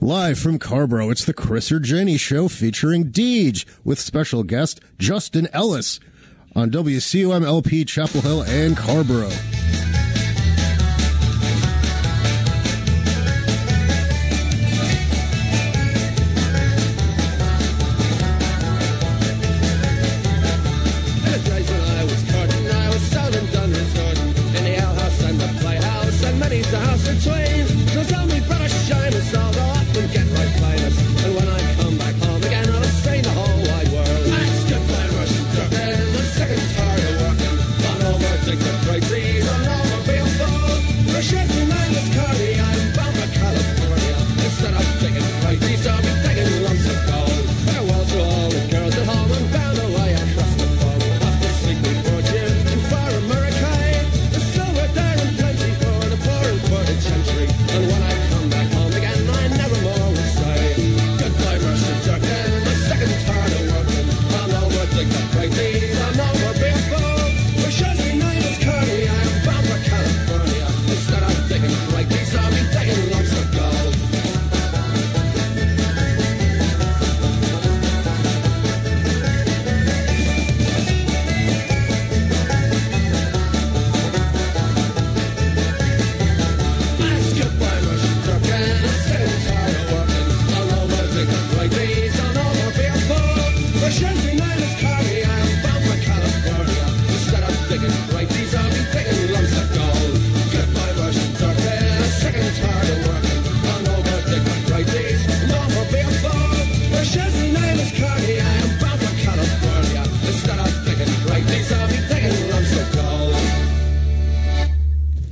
Live from Carrboro, it's the Chris or Jenny Show featuring Deej with special guest Justin Ellis on WCOM LP Chapel Hill and Carrboro. The house between, so tell me, brother, shine and so go off and get my finest. And when I come back home again, I'll say the whole wide world. Let's get my Russian truck and the second tired of working. On over, take the prices, on over, be a fool. Russia's the name is Cardi, I'm bound for California. Instead of taking prices, I'll be taking lumps of gold. Farewell to all the girls at home and bound away across the phone. Off to seek me fortune in far America. The silver there and plenty for the poor and for the gentry. And when I come back home again, I never more will say goodbye, Russian duck, and the second tired of working. I'm over, take the prices, I'm over, be a fool. Russia's name is Cardi, I'm bound for California. Instead of taking prices, I'll be taking lumps of gold.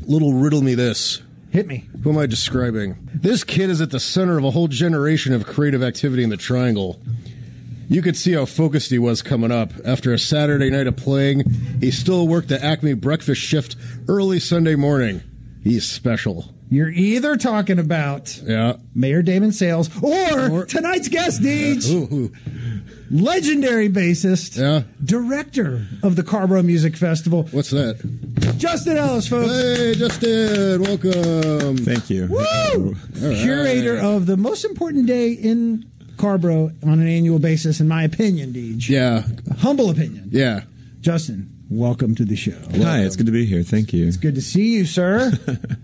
Little riddle me this. Hit me. Who am I describing? This kid is at the center of a whole generation of creative activity in the Triangle. You could see how focused he was coming up. After a Saturday night of playing, he still worked the Acme breakfast shift early Sunday morning. He's special. You're either talking about Mayor Damon Sales or tonight's guest, Deej. Legendary bassist, director of the Carrboro Music Festival. What's that? Justin Ellis, folks. Hey, Justin, welcome. Thank you. Woo! Right. Curator of the most important day in Carrboro on an annual basis, in my opinion, Deej. Yeah. Humble opinion. Yeah. Justin, welcome to the show. Hi, it's good to be here. Thank you. It's good to see you, sir.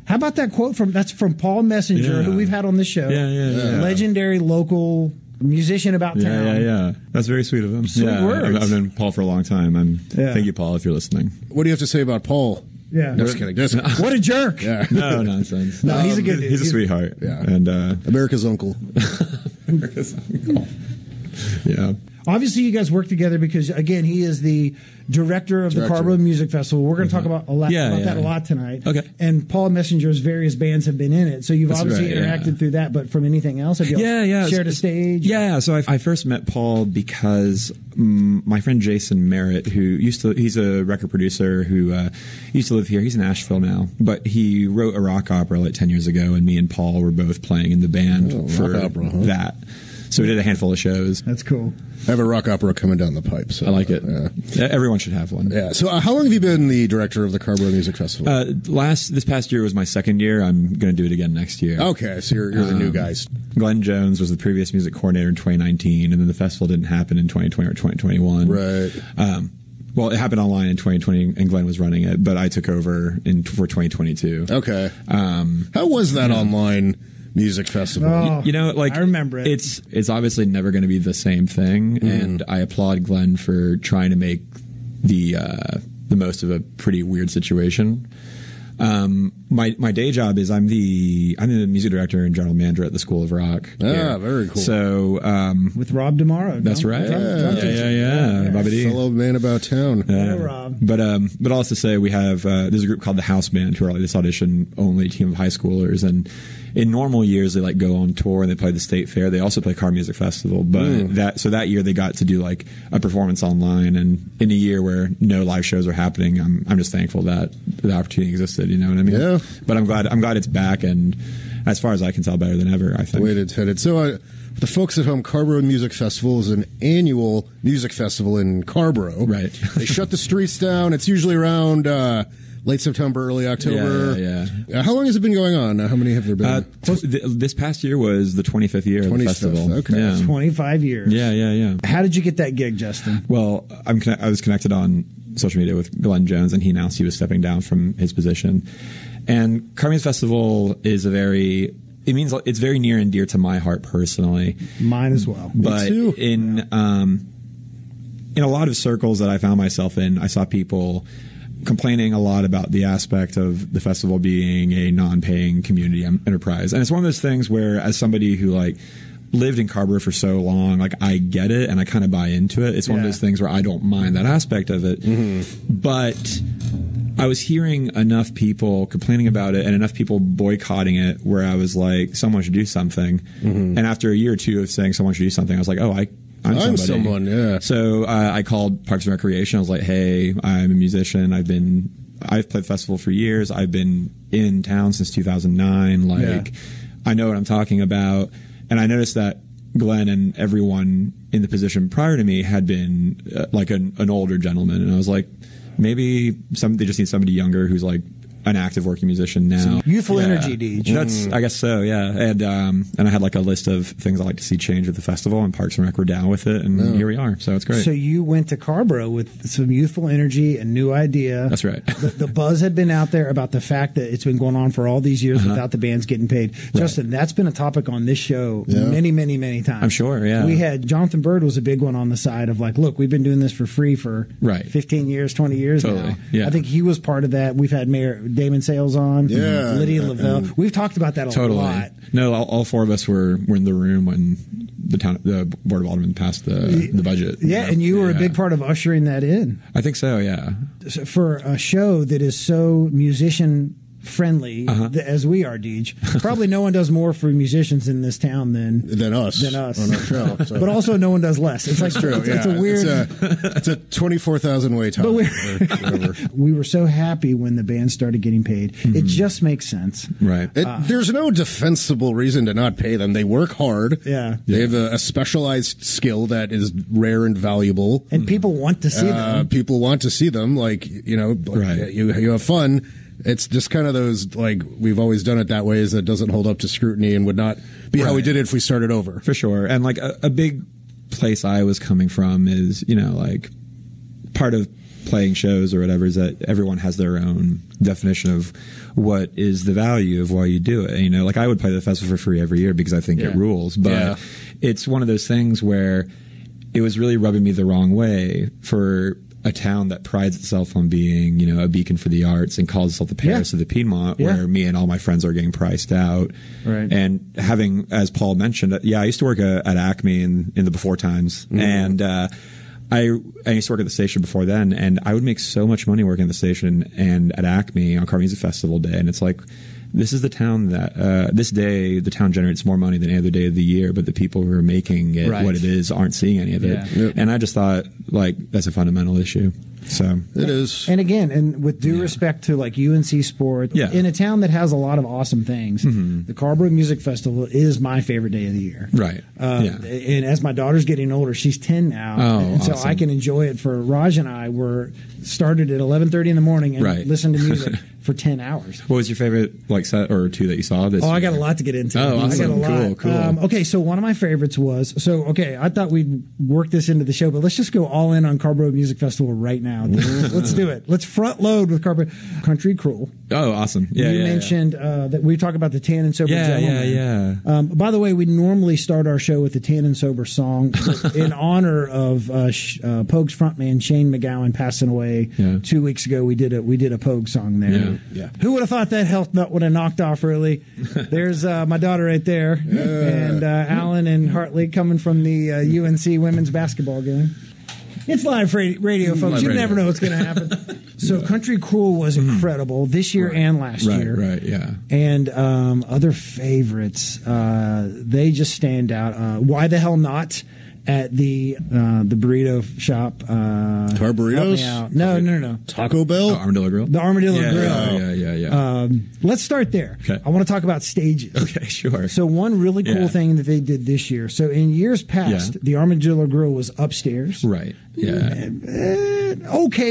How about that quote from Paul Messenger, who we've had on the show? Yeah. Legendary local musician about town. Yeah. That's very sweet of him. Sweet words. I've known Paul for a long time. Thank you, Paul, if you're listening. What do you have to say about Paul? Yeah. No, just kidding. What a jerk. Yeah. No nonsense. No, he's a good dude. He's a sweetheart. Yeah. And America's uncle. America's uncle. Yeah. Obviously, you guys work together because, again, he is the director of the Carrboro Music Festival. We're going to talk about that a lot tonight. Okay. And Paul Messenger's various bands have been in it, so you've obviously interacted through that. But from anything else, have you shared a stage? Yeah. So I first met Paul because my friend Jason Merritt, he's a record producer who used to live here. He's in Asheville now, but he wrote a rock opera like 10 years ago, and me and Paul were both playing in the band for rock opera, that. So we did a handful of shows. That's cool. I have a rock opera coming down the pipe. So, I like it. Yeah. Everyone should have one. Yeah. So how long have you been the director of the Carrboro Music Festival? This past year was my second year. I'm going to do it again next year. Okay. So you're the new guys. Glenn Jones was the previous music coordinator in 2019, and then the festival didn't happen in 2020 or 2021. Right. Well, it happened online in 2020, and Glenn was running it, but I took over for 2022. Okay. How was that online music festival? Oh, I remember it. It's obviously never going to be the same thing, and I applaud Glenn for trying to make the most of a pretty weird situation. My day job is I'm the music director and general manager at the School of Rock. Yeah, very cool. So with Rob DeMauro. That's right. Yeah. Bobby D. Fellow man about town. Rob. But also to say we have there's a group called the House Band who are like this audition only team of high schoolers, and in normal years they go on tour and they play the state fair. They also play Carrboro Music Festival, but that year they got to do like a performance online, and in a year where no live shows are happening, I'm just thankful that the opportunity existed. You know what I mean? Yeah. But I'm glad it's back, and as far as I can tell, better than ever, I think. The way it's headed. So for the folks at home, Carrboro Music Festival is an annual music festival in Carrboro. Right. They shut the streets down. It's usually around late September, early October. Yeah. How long has it been going on? How many have there been? This past year was the 25th year of the festival. Okay. Yeah. 25 years. Yeah. How did you get that gig, Justin? Well, I was connected on social media with Glenn Jones, and he announced he was stepping down from his position. And Carrboro Music Festival is it's very near and dear to my heart personally. Mine as well. But Me too. In a lot of circles that I found myself in, I saw people complaining a lot about the aspect of the festival being a non-paying community enterprise. And it's one of those things where, as somebody who lived in Carrboro for so long, I get it and I kind of buy into it. It's one of those things where I don't mind that aspect of it. Mm-hmm. But I was hearing enough people complaining about it and enough people boycotting it where I was like, someone should do something. Mm-hmm. And after a year or two of saying someone should do something, I was like, oh, I'm someone, yeah. So I called Parks and Recreation. I was like, hey, I'm a musician. I've played festival for years. I've been in town since 2009. I know what I'm talking about. And I noticed that Glenn and everyone in the position prior to me had been an older gentleman. And I was like, maybe they just need somebody younger who's an active working musician now. Some youthful energy, Deej. I guess so, yeah. And I had a list of things I like to see change at the festival, and Parks and Rec were down with it, and here we are. So it's great. So you went to Carrboro with some youthful energy, a new idea. That's right. The buzz had been out there about the fact that it's been going on for all these years without the bands getting paid. Right. Justin, that's been a topic on this show many, many, many times. I'm sure, yeah. We had Jonathan Bird was a big one on the side of look, we've been doing this for free for 15 years, 20 years now. Yeah. I think he was part of that. We've had Mayor Damon Sales on. Lydia Lavelle. We've talked about that a lot. No, all four of us were in the room when the Board of Aldermen passed the budget. Yeah, and you were a big part of ushering that in. I think so, yeah. For a show that is so musician friendly as we are, Deej. Probably no one does more for musicians in this town than us on our show. So. But also no one does less. It's true. It's a weird. It's a 24,000 way time. We were so happy when the band started getting paid. Mm-hmm. It just makes sense, right? There's no defensible reason to not pay them. They work hard. Yeah, they have a specialized skill that is rare and valuable, and people want to see them. People want to see them. You have fun. It's just kind of those, we've always done it that way, is that doesn't hold up to scrutiny and would not be how we did it if we started over. For sure. And a big place I was coming from is, part of playing shows or whatever is that everyone has their own definition of what is the value of why you do it. I would play the festival for free every year because I think it rules. But it's one of those things where it was really rubbing me the wrong way for a town that prides itself on being, a beacon for the arts and calls itself the Paris of the Piedmont, where me and all my friends are getting priced out. Right. And having, as Paul mentioned, I used to work at Acme in the before times. Mm-hmm. And I used to work at the station before then, and I would make so much money working at the station and at Acme on Carrboro Music Festival Day. And it's this is the town that this day the town generates more money than any other day of the year, but the people who are making it what it is aren't seeing any of it. Yep. And I just thought that's a fundamental issue. So it is. And again, and with due respect to UNC Sport, in a town that has a lot of awesome things, the Carrboro Music Festival is my favorite day of the year. Right. And as my daughter's getting older, she's 10 now, and so I can enjoy it. For Raj and I, we're started at 11:30 in the morning and listened to music for 10 hours. What was your favorite set or two that you saw? I got a lot to get into. Oh, awesome. I got a lot. Cool. Okay, so one of my favorites was I thought we'd work this into the show, but let's just go all in on Carrboro Music Festival right now. Let's do it. Let's front load with Carrboro. Country Cruel. Oh, awesome. Yeah, you mentioned that we talk about the Tan and Sober Gentleman. Yeah. By the way, we normally start our show with the Tan and Sober song in honor of Pogue's frontman Shane MacGowan passing away 2 weeks ago. We did a Pogue song there. Yeah. Who would have thought that health nut would have knocked off early? There's my daughter right there, and Alan and Hartley coming from the UNC women's basketball game. It's live radio, folks. You never know what's going to happen. So Country Cruel was incredible this year and last year. Right, yeah. And other favorites, they just stand out. Why the Hell Not? At the burrito shop. Carrboro's? No. Taco Bell? Armadillo Grill? The Armadillo Grill. Yeah. Let's start there. Okay. I want to talk about stages. Okay, sure. So one really cool thing that they did this year. So in years past, the Armadillo Grill was upstairs. Right. okay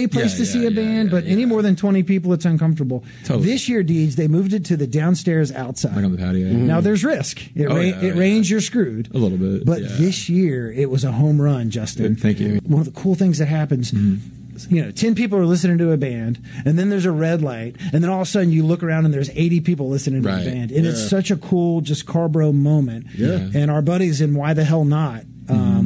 place to see a band, but any more than 20 people, it's uncomfortable. Totally. This year, Deej, they moved it to the downstairs outside. Like on the patio. Now, there's risk. It rains, you're screwed. A little bit. But this year, it was a home run, Justin. Thank you. One of the cool things that happens, 10 people are listening to a band, and then there's a red light, and then all of a sudden you look around and there's 80 people listening to the band. And it's such a cool, just Carrboro moment. Yeah. And our buddies in Why the Hell Not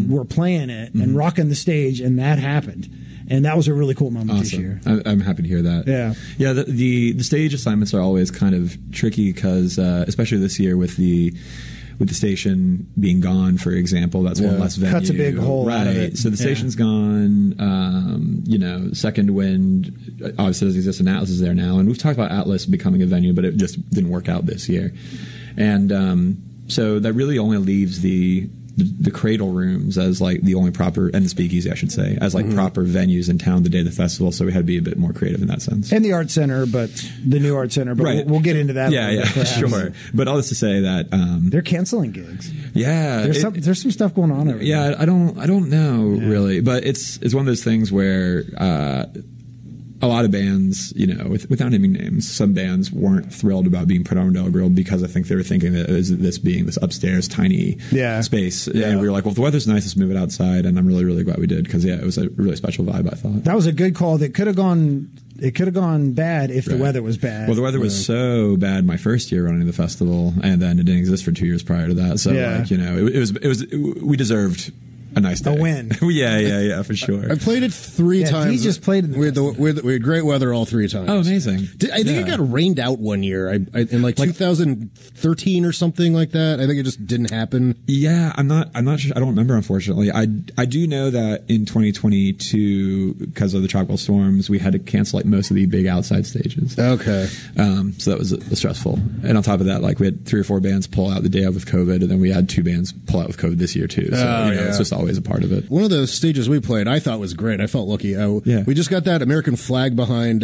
were playing it and rocking the stage, and that happened. And that was a really cool moment this year. I'm happy to hear that. Yeah. The stage assignments are always kind of tricky because, especially this year with the station being gone, for example, that's one less venue. Cuts a big hole out of it. So the station's gone. Second Wind obviously doesn't exist, and Atlas is there now. And we've talked about Atlas becoming a venue, but it just didn't work out this year. And so that really only leaves the Cradle Rooms as like the only proper, and the Speakeasy, I should say, as like proper venues in town the day of the festival. So we had to be a bit more creative in that sense. And the Art Center, but the new Art Center, but we'll get into that. Yeah, sure. But all this to say that they're canceling gigs. Yeah, there's some stuff going on over there. Yeah, I don't know really, but it's one of those things where a lot of bands, without naming names, some bands weren't thrilled about being put on Rodeo Grill because I think they were thinking that this being this upstairs tiny space. Yeah. And we were like, well, if the weather's nice, let's move it outside. And I'm really, really glad we did because, it was a really special vibe, I thought. That was a good call. That could have gone... It could have gone bad if the weather was bad. Well, the weather was so bad my first year running the festival, and then it didn't exist for 2 years prior to that. So, it was we deserved a nice day. A win. Yeah, for sure. I played it 3 times. He just played it. We had great weather all 3 times. Oh, amazing. I think it got rained out one year in like 2013 or something like that. I think it just didn't happen. Yeah, I'm not sure. I don't remember, unfortunately. I do know that in 2022, because of the tropical storms, we had to cancel like most of the big outside stages. Okay. So that was stressful. And on top of that, like we had 3 or 4 bands pull out the day of with COVID, and then we had 2 bands pull out with COVID this year too. So it's just always a part of it. One of the stages we played, I thought was great. I felt lucky. We just got that American flag behind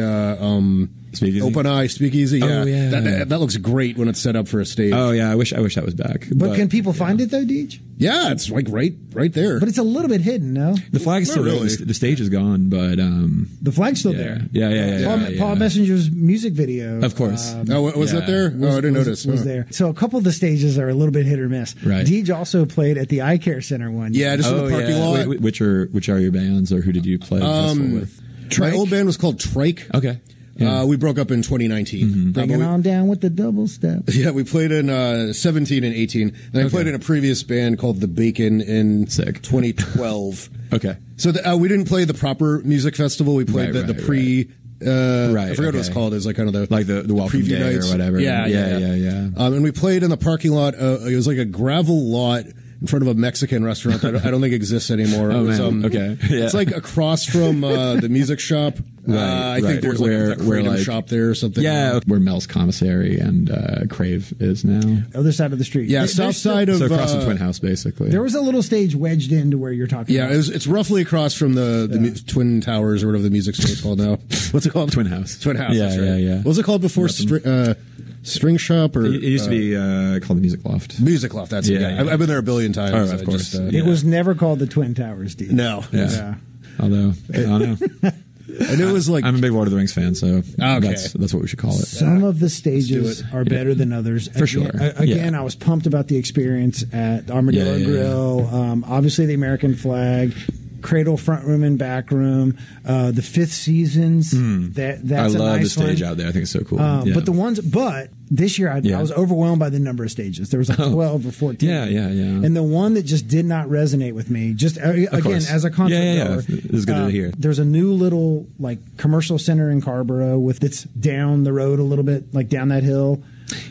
Speakeasy? Open Eye Speakeasy. Yeah. Oh, yeah. That looks great when it's set up for a stage. Oh yeah, I wish that was back. But can people find it though, Deej? Yeah, it's like right there. But it's a little bit hidden, no? The flag is still really. there. The stage is gone, but the flag's still there. Yeah. Paul Messenger's music video, of course. Was that there? I didn't notice. Was there? So a couple of the stages are a little bit hit or miss. Right. Deej also played at the Eye Care Center one. Yeah, just in the parking lot. Wait, which are your bands, or who did you play the festival with? My old band was called Trike. Okay. Yeah. We broke up in 2019. Bringing on down with the double step. Yeah, we played in 17 and 18. And I played in a previous band called The Bacon in 2012. Okay. So we didn't play the proper music festival. We played the pre... I forgot what it's called. It's like kind of the welcome preview day nights or whatever. Yeah. And we played in the parking lot. It was like a gravel lot in front of a Mexican restaurant that I don't think exists anymore. Oh, it was, man. Okay. Yeah. It's like across from the music shop. I think there's like a Kratom shop there or something. Yeah, where Mel's Commissary and Crave is now. Other side of the street. Yeah, south side of... So across the Twin House, basically. There was a little stage wedged into where you're talking about. Yeah, it's roughly across from the Twin Towers or whatever the music store is called now. What's it called? Twin House. Twin House, yeah, that's right. Yeah. What was it called before? String Shop? Or it used to be called the Music Loft. Music Loft, that's it. Yeah. I've been there a billion times. Oh, of course. It was never called the Twin Towers, Deej. No. Yeah. Although, I don't know. And it was like... I'm a big Lord of the Rings fan, so that's what we should call it. Some of the stages are better than others. For sure. Again, I was pumped about the experience at Armadillo Grill. Obviously, the American flag. Cradle front room and back room, the Fifth Seasons. That's I love nice the stage one. out there. I think it's so cool. But this year I was overwhelmed by the number of stages. There was like 12 or 14. Yeah. And the one that just did not resonate with me, just again as a concert goer, this is good to hear. There's a new little like commercial center in Carrboro it's down the road a little bit, like down that hill.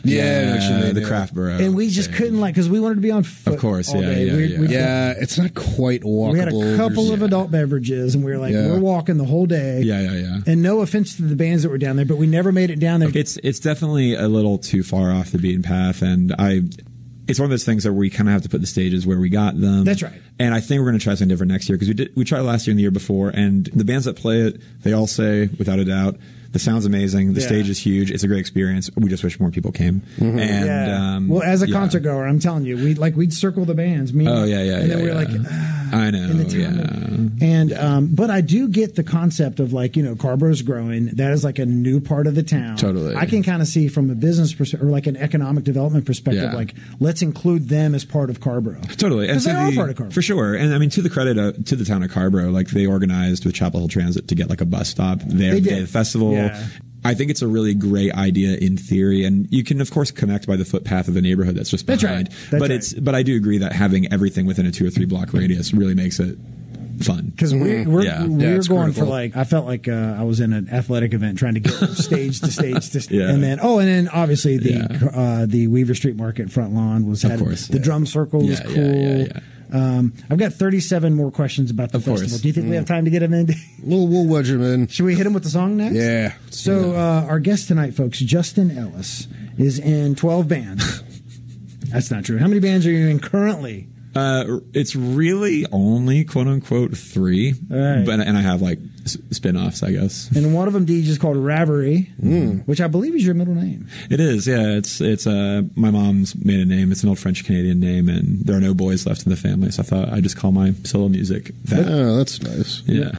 The Carrboro. And we just couldn't because we wanted to be on foot. Of course, all day. It's not quite walkable. We had a couple of adult beverages, and we were like, we're walking the whole day. Yeah. And no offense to the bands that were down there, but we never made it down there. It's definitely a little too far off the beaten path, and it's one of those things that we kind of have to put the stages where we got them. That's right. And I think we're going to try something different next year because we tried last year and the year before, and the bands that play it, they all say without a doubt, the sound's amazing. The stage is huge. It's a great experience. We just wish more people came. And well, as a concert goer, I'm telling you, we'd circle the bands. And then we were like, I know, in the town. And but I do get the concept of like, Carrboro's growing. That is like a new part of the town. Totally. I can kind of see from a business perspective or like an economic development perspective, Yeah. like let's include them as part of Carrboro. Totally. And Because they are part of Carrboro. For sure. And I mean, to the credit to the town of Carrboro, like they organized with Chapel Hill Transit to get like a bus stop there They the did. day of the festival. Yeah. I think it's a really great idea in theory, and you can of course connect by the footpath of the neighborhood that's just That's behind. right. That's but right. but I do agree that having everything within a 2 or 3 block radius really makes it fun. Because we're Yeah. going it's for critical. like, I felt like I was in an athletic event trying to get from stage to stage to Yeah. and then obviously the Weaver Street Market front lawn was Of course, the yeah. drum circle was Yeah, cool. yeah. I've got 37 more questions about the Of course. festival. Do you think we have time to get them in? We'll wedge him in. Should we hit him with the song next? Yeah. So our guest tonight, folks, Justin Ellis, is in 12 bands. That's not true. How many bands are you in currently? It's really only quote unquote 3, All right. and I have like spin-offs, I guess. And one of them, Deej, is called Ravery, which I believe is your middle name. It is, yeah. It's my mom's maiden name. It's an old French Canadian name, and there are no boys left in the family, so I thought I'd just call my solo music that. Oh, that's nice. Yeah.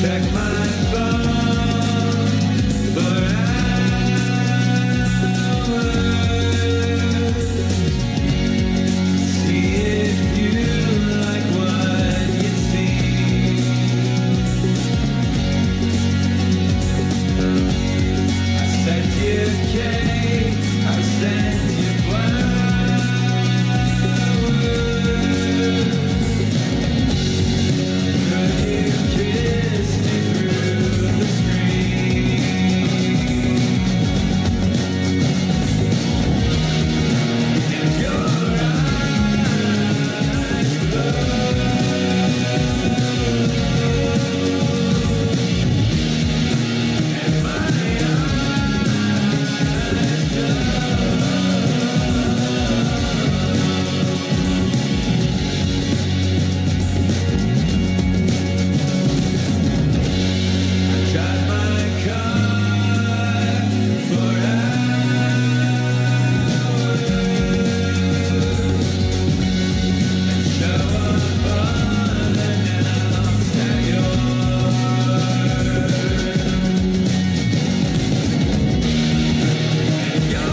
Check my phone for hours. See if you like what you see. I sent you cake, I sent you flowers. Could you kiss me through the screen? And your eyes glow. And my drive my car for hours and show up unannounced at your and your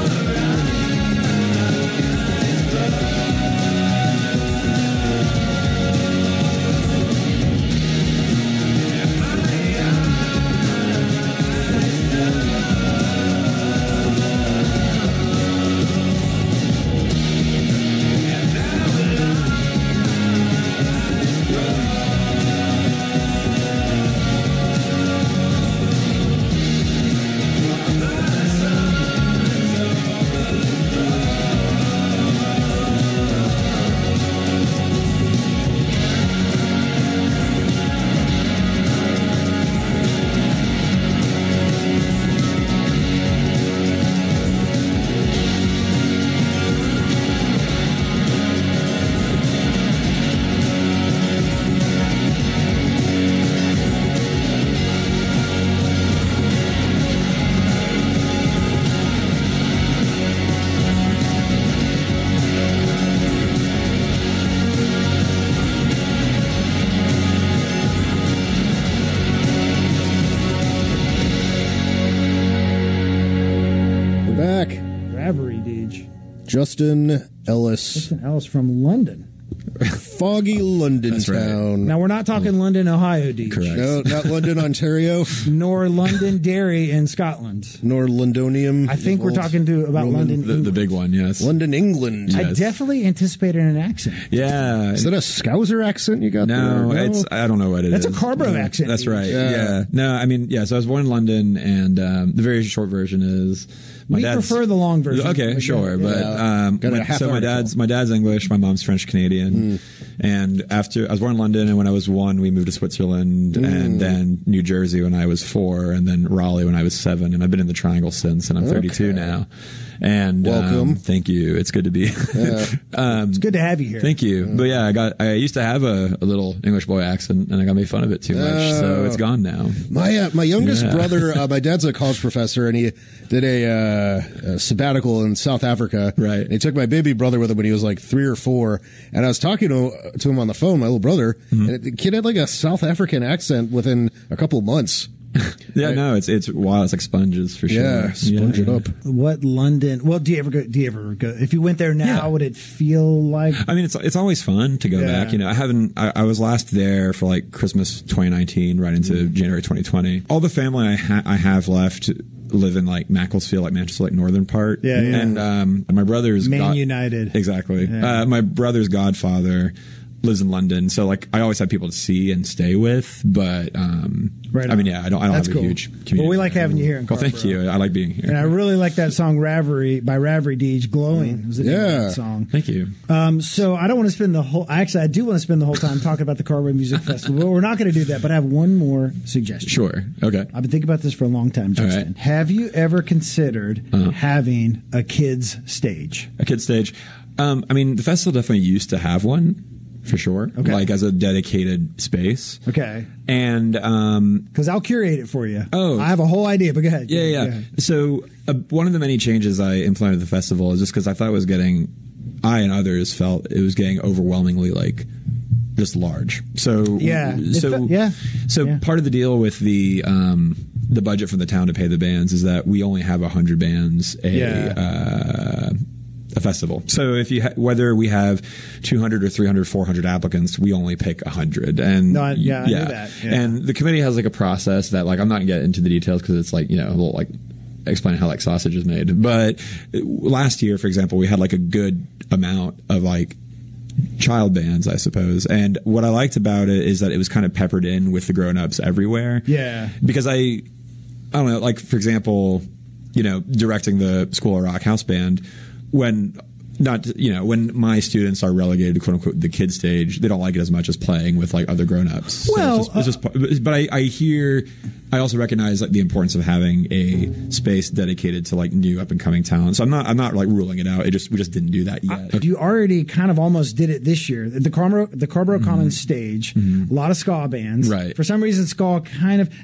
We're back. Ravery, Deej. Justin Ellis. Justin Ellis from London. Foggy London That's right. town. Now, we're not talking London, Ohio, Deej. Correct. No, not London, Ontario, Nor London, Derry in Scotland. nor Londonium. I think we're talking about Roman- London, The England. big one, yes. London, England. I Yes. definitely anticipated an accent. Yeah. Is that a Scouser accent you got No, there? it's I don't know what it is. That's a Carrboro accent. That's right. Yeah. Yeah. No, I mean, yeah. So I was born in London, and the very short version is We prefer the long version. Okay, sure, but so my dad's English, my mom's French Canadian, and after I was born in London, and when I was 1, we moved to Switzerland, and then New Jersey when I was 4, and then Raleigh when I was 7, and I've been in the Triangle since, and I'm 32 now. And welcome. Thank you. It's good to be. It's good to have you here. Thank you. But yeah, I used to have a little English boy accent, and I got made fun of it too much, so it's gone now. My youngest brother, my dad's a college professor, and he did a sabbatical in South Africa. Right. And he took my baby brother with him when he was like 3 or 4, and I was talking to him on the phone, my little brother, and the kid had like a South African accent within a couple months. No, it's wild. It's like sponges for sure. Yeah, sponge it up. What London? Well, do you ever go? If you went there now, would it feel like? I mean, it's always fun to go back. You know, I was last there for like Christmas 2019, right into January 2020. All the family I have left live in like Macclesfield, like Manchester, like northern part. Yeah. And my brother's Man United. Exactly. Yeah. My brother's godfather lives in London, so like I always have people to see and stay with, but right I mean, I don't have a huge community. Well, we like having you here in Carrboro. Well, thank you. I like being here. And I really like that song "Ravery" by Ravery Deej. "Glowing" was the name of that song. Thank you. So I don't want to spend the whole. Actually, I do want to spend the whole time talking about the Carrboro Music Festival. But we're not going to do that. But I have one more suggestion. Sure. Okay. I've been thinking about this for a long time, Justin. Right. Have you ever considered having a kids stage? A kids stage. I mean, the festival definitely used to have one. For sure. Okay. Like as a dedicated space. Okay. And because I'll curate it for you. Oh, I have a whole idea, but go ahead. Yeah. Go ahead. So one of the many changes I implemented at the festival is just because I thought it was I and others felt it was getting overwhelmingly like just large. So part of the deal with the budget from the town to pay the bands is that we only have 100 bands a festival. So if you whether we have 200 or 300, 400 applicants, we only pick 100. And I knew that. Yeah. And the committee has like a process that like I'm not gonna get into the details because it's like a little like explaining how like sausage is made. But last year, for example, we had like a good amount of like child bands, I suppose. And what I liked about it is that it was kind of peppered in with the grown-ups everywhere. Yeah. Because I don't know, like for example, directing the School of Rock house band. When my students are relegated to quote unquote the kid stage, they don't like it as much as playing with like other grown-ups. Well, but I also recognize like the importance of having a space dedicated to like new up and coming talent. So I'm not like ruling it out. We just didn't do that yet. You already kind of almost did it this year. The Carrboro Commons stage, a lot of ska bands. Right. For some reason, ska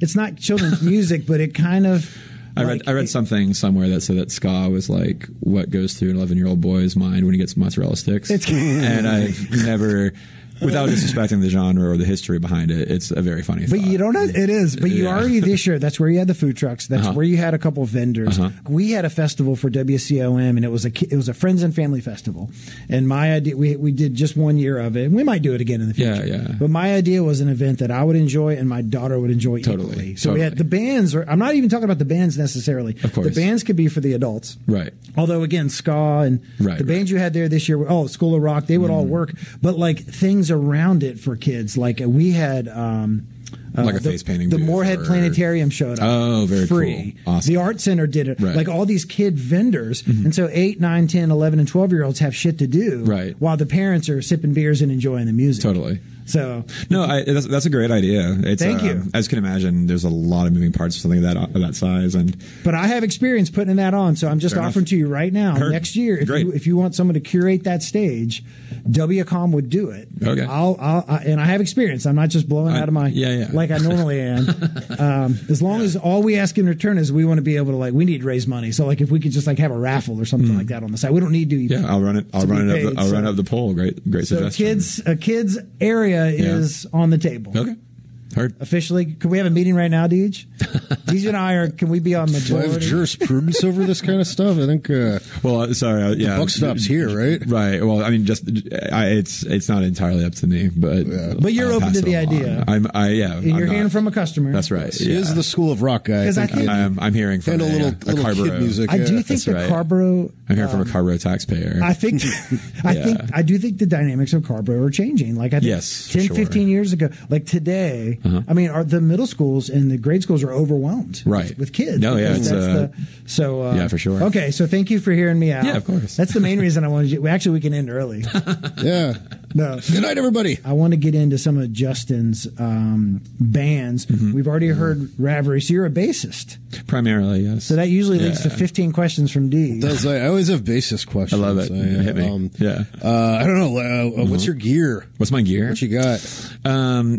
it's not children's music, but it kind of. I read something somewhere that said that ska was like what goes through an 11-year-old boy's mind when he gets mozzarella sticks. And I've never, without disrespecting the genre or the history behind it, it's a very funny thought. But you don't know, it is. But you already this year, that's where you had the food trucks. That's where you had a couple of vendors. We had a festival for WCOM, and it was a friends and family festival. And my idea, we did just 1 year of it. And we might do it again in the future. Yeah. But my idea was an event that I would enjoy and my daughter would enjoy equally. So we had the bands. I'm not even talking about the bands necessarily. Of course. The bands could be for the adults. Right. Although again, ska and the bands you had there this year, School of Rock, they would all work. But like things around it for kids, like we had like a face painting. The Moorhead Planetarium showed up. Oh, very free. Cool. Awesome. The Art Center did it. Right. Like all these kid vendors. And so 8, 9, 10, 11, and 12-year-olds have shit to do while the parents are sipping beers and enjoying the music. Totally. So that's a great idea. Thank you. As you can imagine, there's a lot of moving parts for something of that size. But I have experience putting that on, so I'm just offering to you right now. Next year, if you want someone to curate that stage, WCOM would do it. Okay. And I have experience. I'm not just blowing out of my like I normally am. As long as all we ask in return is we want to be able to we need to raise money. So if we could just have a raffle or something like that on the side, we don't need to. Yeah, I'll run it. I'll run up the poll. Great suggestion. A kids area is on the table. Okay. Heard. Officially, can we have a meeting right now, Deej? Deej and I can we be on the board? Do I have jurisprudence over this kind of stuff? I think. Sorry. The buck stops here, right? Right. Well, I mean, it's not entirely up to me, but you're open to the idea. And you're hearing from a customer. That's right. He is the School of Rock guy. I think I'm hearing from a little kid music. I do think the Carrboro. I'm hearing from a Carrboro taxpayer. I do think the dynamics of Carrboro are changing. Like I think 10, 15 years ago, like today. I mean, the middle schools and the grade schools are overwhelmed with kids. No, yeah, it's for sure. Okay, so thank you for hearing me out. Yeah, of course. That's the main reason I wanted you. Actually, we can end early. Yeah. No. Good night, everybody. I want to get into some of Justin's bands. We've already heard Ravery, so you're a bassist. Primarily, yes. So that usually leads to 15 questions from Deej. I always have bassist questions. I love it. Hit me. I don't know. What's your gear? What's my gear? What you got?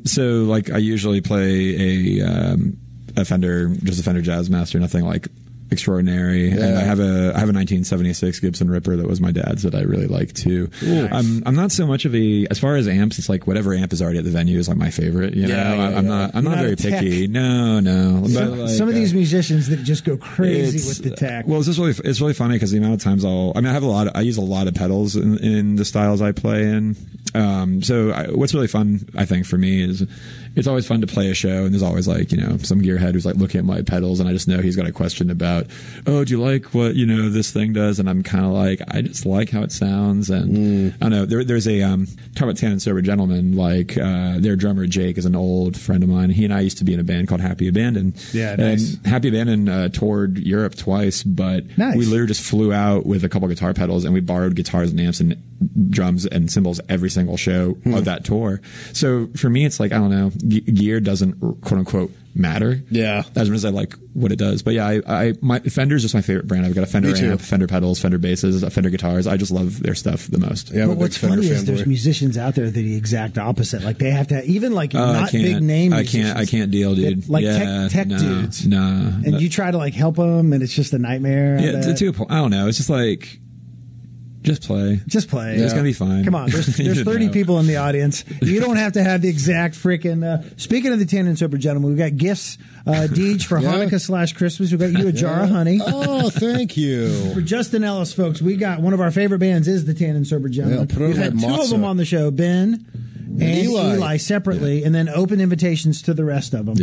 So like I usually play a Fender Jazzmaster, nothing like extraordinary. Yeah. And I have a 1976 Gibson Ripper that was my dad's that I really like too. Nice. I'm not so much of as far as amps, it's like whatever amp is already at the venue is like my favorite. You know, I'm not very picky. No. Some of these musicians that just go crazy with the tech. Well, it's really funny because the amount of times I use a lot of pedals in the styles I play in. What's really fun, I think, for me is it's always fun to play a show, and there's always like, you know, some gearhead who's like looking at my pedals, and I just know he's got a question about, do you like what, you know, this thing does? And I'm kind of like, I just like how it sounds. And I don't know, there's a, talk about Tan and Sober Gentlemen, like, their drummer Jake is an old friend of mine. He and I used to be in a band called Happy Abandon. Yeah, nice. And Happy Abandon toured Europe twice, but we literally just flew out with a couple guitar pedals, and we borrowed guitars and amps and drums and cymbals every single show of that tour. So for me, it's like, I don't know, gear doesn't quote unquote matter. Yeah. As much as I like what it does. But yeah, my Fender's just my favorite brand. I've got a Fender amp, Fender pedals, Fender basses, Fender guitars. I just love their stuff the most. Yeah, but what's funny is there's musicians out there that are the exact opposite. Like they have to even like not big name musicians. I can't deal, dude. Like tech dudes. And you try to like help them, and it's just a nightmare. Yeah, to a point. I don't know. It's just like, just play. Just play. It's going to be fine. Come on. There's 30 people in the audience. You don't have to have the exact freaking... speaking of the Tan and Sober Gentlemen, we've got gifts, Deej, for Hanukkah/Christmas. We've got you a jar of honey. Oh, thank you. For Justin Ellis, folks, we got one of our favorite bands is the Tan and Sober Gentlemen. We've had two of them on the show, Ben and Eli separately, and then open invitations to the rest of them.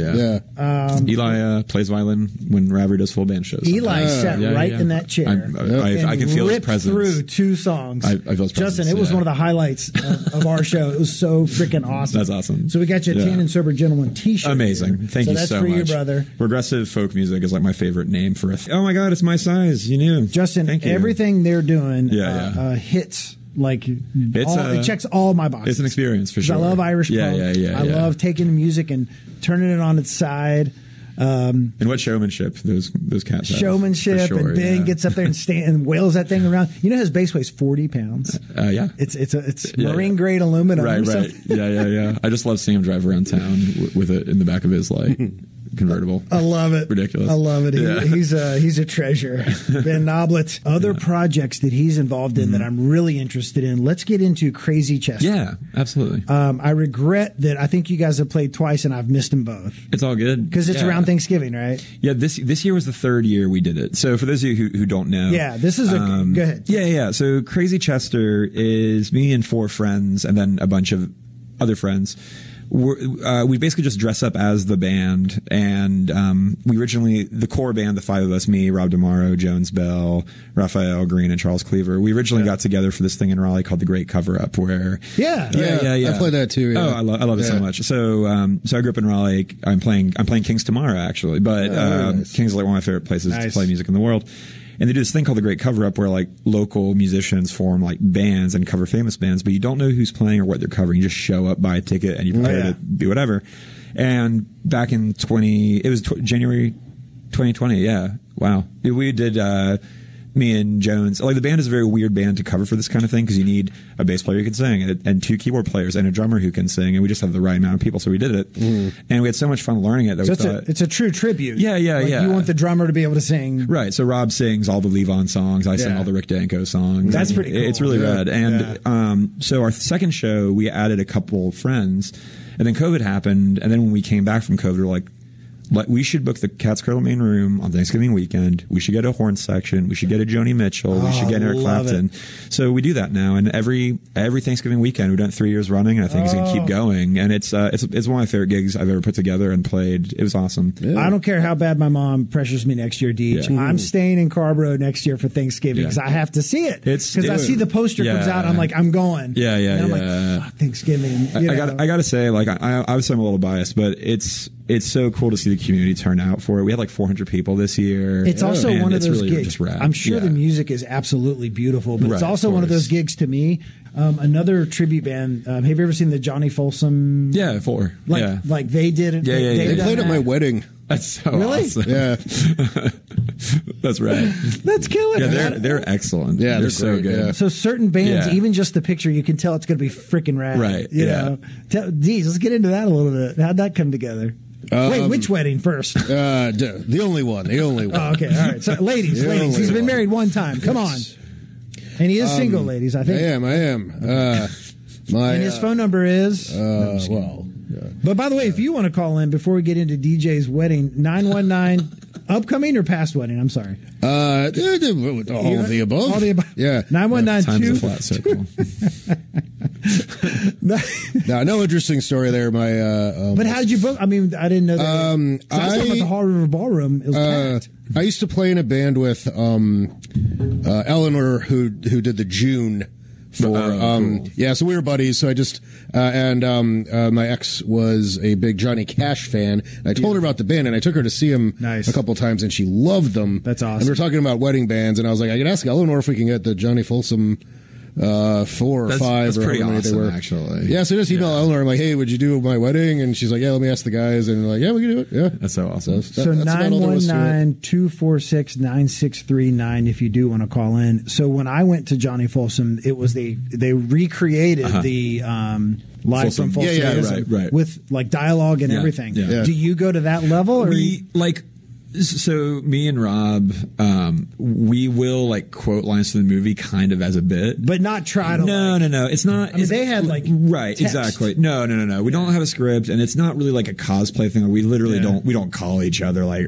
Eli plays violin when Raver does full band shows. Eli sat in that chair. I can feel his presence. Through two songs. I feel his presence. Justin, it was one of the highlights of our show. It was so freaking awesome. That's awesome. So we got you a Tan and Sober Gentleman t-shirt. Amazing. Thank you so much. That's for you, brother. Progressive folk music is like my favorite name for it. Oh my God, it's my size. You knew. Justin, everything they're doing hits. Like it checks all my boxes. It's an experience for sure. I love Irish punk. I love taking the music and turning it on its side. And what showmanship those cats have. Showmanship, sure, and Ben gets up there and wails that thing around. You know his base weighs 40 pounds. Yeah, it's marine grade aluminum. Right. Yeah. I just love seeing him drive around town with it in the back of his like convertible. I love it. Ridiculous. I love it. He's a treasure. Ben Noblet. Other projects that he's involved in that I'm really interested in. Let's get into Crazy Chester. Yeah, absolutely. I regret that I think you guys have played twice and I've missed them both. It's all good because it's around Thanksgiving, right? Yeah. This year was the third year we did it. So for those of you who don't know, this is go ahead. Yeah. So Crazy Chester is me and 4 friends and then a bunch of other friends. We basically just dress up as the band, and we originally, the core band, the 5 of us, me, Rob DeMaro, Jones Bell, Raphael Green, and Charles Cleaver, we originally got together for this thing in Raleigh called The Great Cover-Up, where... Yeah. I played that too. Yeah. Oh, I love it so much. So I grew up in Raleigh. I'm playing Kings tomorrow, actually, but nice. Kings is like one of my favorite places to play music in the world. And they do this thing called the Great Cover-Up where like local musicians form like bands and cover famous bands, but you don't know who's playing or what they're covering. You just show up, buy a ticket, and you prepare to be whatever. And back in January 2020, yeah. Wow. We did me and Jones. Like the band is a very weird band to cover for this kind of thing because you need a bass player who can sing and 2 keyboard players and a drummer who can sing, and we just have the right amount of people, so we did it. And we had so much fun learning it that we thought it's a true tribute. Yeah. You want the drummer to be able to sing, right? So Rob sings all the Levon songs, I sing all the Rick Danko songs. That's pretty cool. It's really rad. And so our second show we added a couple friends, and then COVID happened, and then when we came back from COVID, we're like, we should book the Cat's Cradle main room on Thanksgiving weekend. We should get a horn section. We should get a Joni Mitchell. We should get Eric Clapton. So we do that now, and every Thanksgiving weekend we've done it 3 years running, and I think it's going to keep going. And it's one of my favorite gigs I've ever put together and played. It was awesome. Yeah. I don't care how bad my mom pressures me next year, Deej. Yeah. I'm staying in Carrboro next year for Thanksgiving because I have to see it. Because I see the poster comes out, I'm like, I'm going. Yeah. And I'm like, fuck Thanksgiving. I got to say, like, I would say I'm a little biased, but it's so cool to see the community turn out for it. We had like 400 people this year. It's also one of those really gigs. Just rad. I'm sure the music is absolutely beautiful, but it's also one of those gigs to me. Another tribute band. Have you ever seen the Johnny Folsom? Yeah, 4. Like they did it. They played at my wedding. That's so really awesome. Yeah, That's that's right. killing. Yeah, they're excellent. Yeah, they're so great, good. Yeah. So certain bands, even just the picture, you can tell it's going to be freaking rad. Right. You know. Deej, let's get into that a little bit. How'd that come together? Wait, which wedding first? The only one. Oh, okay, all right. So, ladies, he's been married one time. Come on. And he is single, ladies, I think. I am. And his phone number is? But by the way, if you want to call in before we get into DJ's wedding, 919, upcoming or past wedding? I'm sorry. All of the above. All the above. Yeah. 919 Time's a flat circle. No interesting story there. But how did you book? I mean, I didn't know that. I was talking about the Hall River Ballroom. It was packed. I used to play in a band with Eleanor, who did the June. Cool. So we were buddies. So I just my ex was a big Johnny Cash fan. And I told her about the band, and I took her to see him a couple times, and she loved them. That's awesome. And we were talking about wedding bands, and I was like, I could ask Eleanor if we can get the Johnny Folsom 4 or 5 that's or pretty how many awesome, they were. actually. Yeah, so I just email Eleanor. I'm like, hey, would you do my wedding? And she's like, yeah, let me ask the guys. And like, yeah, we can do it. Yeah, that's so awesome. So 919-246-9639 if you do want to call in. So when I went to Johnny Folsom, it was they recreated the live from Folsom right. with like dialogue and everything. Yeah. Do you go to that level? Or So me and Rob, we will like quote lines from the movie kind of as a bit, but not try to. No. It's not. I mean, they had like right, text. exactly. No. We don't have a script, and it's not really like a cosplay thing. We literally don't call each other like,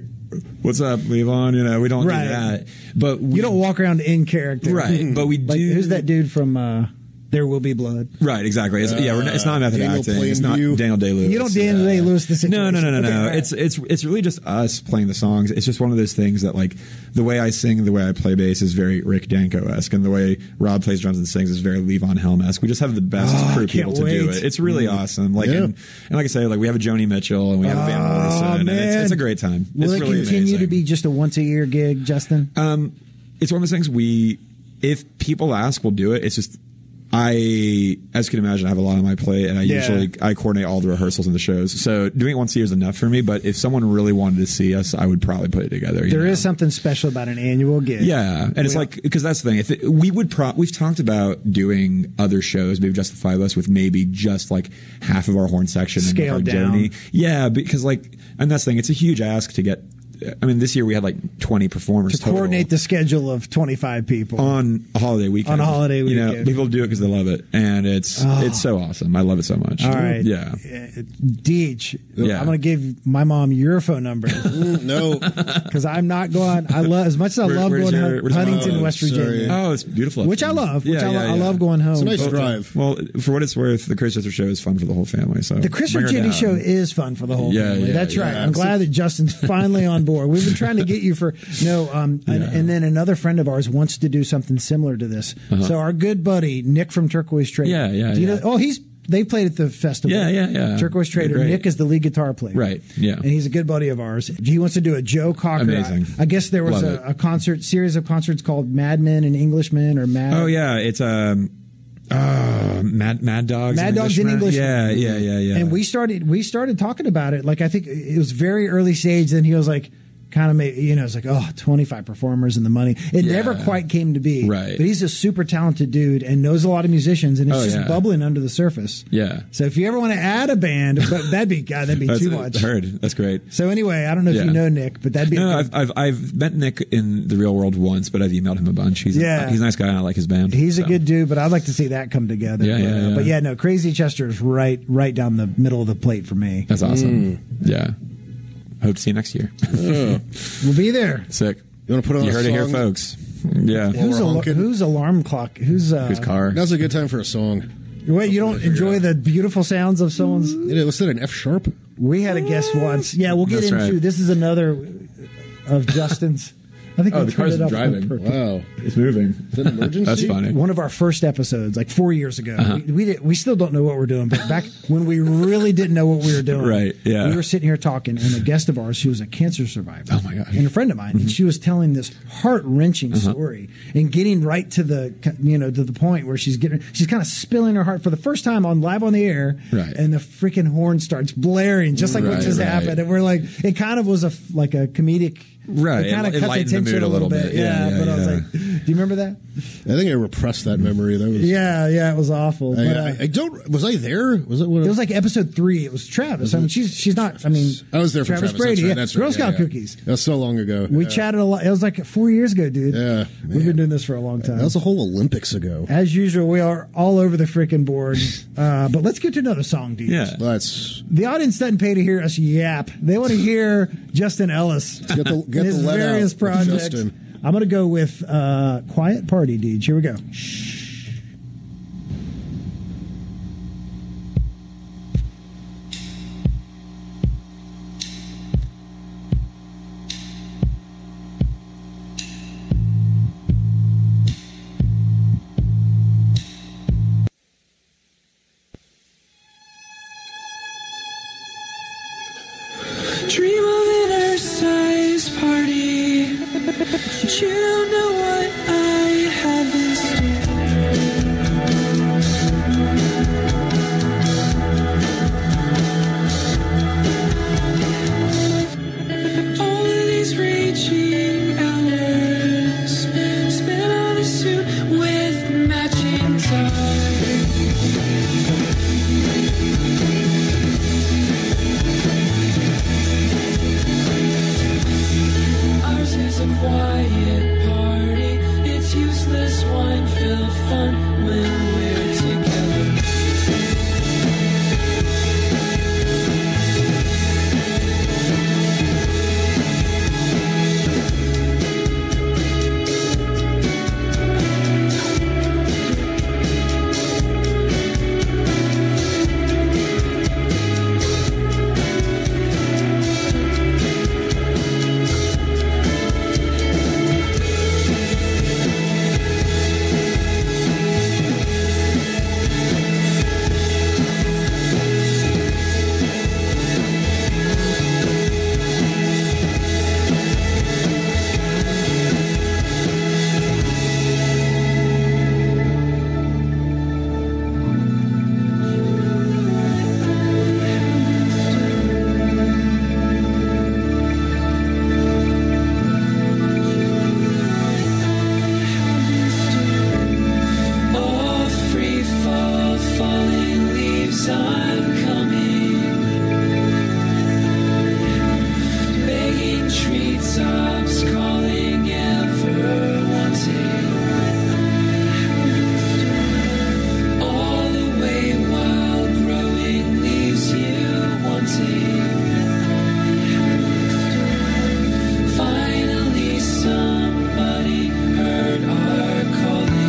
"What's up, Levon?" You know, we don't do that. But you don't walk around in character, right? But we do. Who's that dude from? There Will Be Blood. Right, exactly. It's not method acting. It's not Daniel Day-Lewis. You don't Daniel Day-Lewis the situation. No. Right. It's really just us playing the songs. It's just one of those things that like the way I sing, the way I play bass is very Rick Danko-esque, and the way Rob plays drums and sings is very Levon Helm-esque. We just have the best crew people to do it. It's really awesome. Like and like I say, like we have a Joni Mitchell and we have a Van Morrison, and it's a great time. Will it's it really continue amazing. to be just a once a year gig, Justin? It's one of those things if people ask, we'll do it. It's just as you can imagine, I have a lot on my plate, and I coordinate all the rehearsals and the shows. So doing it once a year is enough for me. But if someone really wanted to see us, I would probably put it together. There is something special about an annual gig. Yeah, and it's like because that's the thing. We've talked about doing other shows, maybe Justify Us with maybe just like half of our horn section scaled and down. Joni. Yeah, because and that's the thing. It's a huge ask to get. I mean, this year we had like 20 performers to coordinate the schedule of 25 people on a holiday weekend. You know, people do it because they love it, and it's so awesome. I love it so much. All right, yeah. Deej, I'm going to give my mom your phone number. No, because I'm not going. I love as much as I love going to Huntington, West Virginia. Oh, it's beautiful, which I love. I love going home. It's a nice drive. Well, for what it's worth, the Chris Chester show is fun for the whole family. So the Chris Chester show is fun for the whole family. That's right. I'm glad that Justin's finally on board. We've been trying to get you for and then another friend of ours wants to do something similar to this. So our good buddy Nick from Turquoise Trader. Do you know? They played at the festival. Yeah. Turquoise Trader. Nick is the lead guitar player. Right. Yeah. And he's a good buddy of ours. He wants to do a Joe Cocker. Amazing. I guess there was a series of concerts called Mad Men and Englishmen or Mad. Oh yeah, it's Mad Dogs. Mad Dogs in English. Yeah. And we started talking about it. Like I think it was very early stage. Then he was like, kind of made, it's like, 25 performers and the money. It never quite came to be. Right. But he's a super talented dude and knows a lot of musicians, and it's just bubbling under the surface. Yeah. So if you ever want to add a band, but that'd be too much. Heard. That's great. So anyway, I don't know if you know Nick, but that'd be. No, I've met Nick in the real world once, but I've emailed him a bunch. He's a nice guy, and I like his band. He's a good dude, but I'd like to see that come together. Yeah. But no, Crazy Chester is right down the middle of the plate for me. That's awesome. Yeah. hope to see you next year. We'll be there. Sick. You want to put on You a heard it here, song? folks. Yeah. Who's alarm clock? Who's car? Now's a good time for a song. Wait, you don't enjoy the beautiful sounds of someone's? Was that an F sharp? We had a guest once. Yeah, we'll get That's into. right. This is another of Justin's. I think we the turned car's it up on driving. purpose. Wow. It's moving. Is that an emergency? That's funny. One of our first episodes, like 4 years ago, we still don't know what we're doing. But back when we really didn't know what we were doing, Right, yeah. we were sitting here talking, and a guest of ours, she was a cancer survivor. Oh, my gosh. And a friend of mine, and she was telling this heart wrenching story and getting right to the to the point where she's kind of spilling her heart for the first time on live on the air, Right. and the freaking horn starts blaring just like what Right, just right. happened, and we're like, it kind of was like a comedic. Right. It kind of It cut the lightened the tension mood a little bit. Yeah, but I was yeah. like, do you remember that? I think I repressed that memory. That was. Yeah, it was awful. But, I don't. Was I there? Was it? One of, it was like episode 3. It was Travis. I mean, she's not. I mean, I was there for Travis Travis. Brady. That's right. Yeah, That's Girl right. Scout Yeah. cookies. That's so long ago. We Yeah. chatted a lot. It was like 4 years ago, dude. Yeah, We've been doing this for a long time. That was a whole Olympics ago. As usual, we are all over the freaking board. But let's get to another song, dude. Yeah. That's The audience doesn't pay to hear us yap. They want to hear Justin Ellis. get the and his lead various out with projects. Justin. I'm going to go with Quiet Party, Deej. Here we go. Dream of an Earth-size party, but you don't know what I have in store. All of these raging hours spent on a suit with matching ties. Ours is a quiet party. It's useless wine-filled fun when we're together. Oh, free fall, falling leaves, I'm coming. Begging treetops, calling, ever wanting. All the way while growing leaves you wanting. Finally, somebody heard our calling.